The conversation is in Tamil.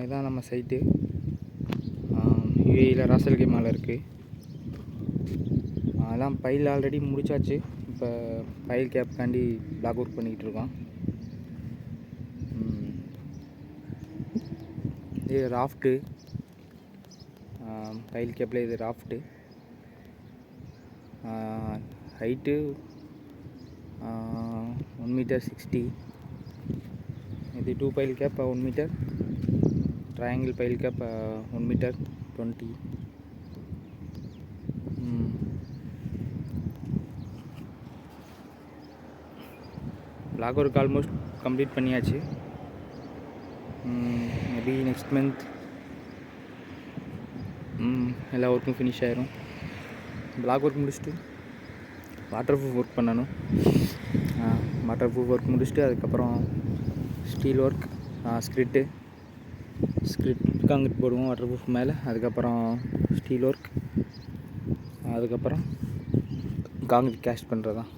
இதான் நம்ம சைட்டு. யுஏஇயில் ராசல் கைமாவில் இருக்குது. அதெல்லாம் பைல் ஆல்ரெடி முடிச்சாச்சு. இப்போ பைல் கேப்காண்டி பிளாக் ஒர்க் பண்ணிக்கிட்டு இருக்கோம். இது ராஃப்ட்டு, பைல் கேப்பில் இது ராஃப்ட்டு. Height 1 metre 60. இது 2 pile gap 1 meter. Triangle pile gap 1 meter 20. Block work almost complete பண்ணியாச்சு. மேபி நெக்ஸ்ட் மந்த் எல்லா ஒர்க்கும் ஃபினிஷ் ஆயிரும். பிளாக் ஒர்க் முடிச்சுட்டு வாட்டர் ப்ரூஃப் ஒர்க் பண்ணணும். வாட்டர் ப்ரூஃப் ஒர்க் முடிச்சுட்டு அதுக்கப்புறம் ஸ்டீல் ஒர்க், ஸ்கிரிட்டு காங்கிரீட் போடுவோம் வாட்டர் ப்ரூஃப் மேலே. அதுக்கப்புறம் ஸ்டீல் ஒர்க், அதுக்கப்புறம் காங்கிரீட் கேஸ்ட் பண்ணுறது தான்.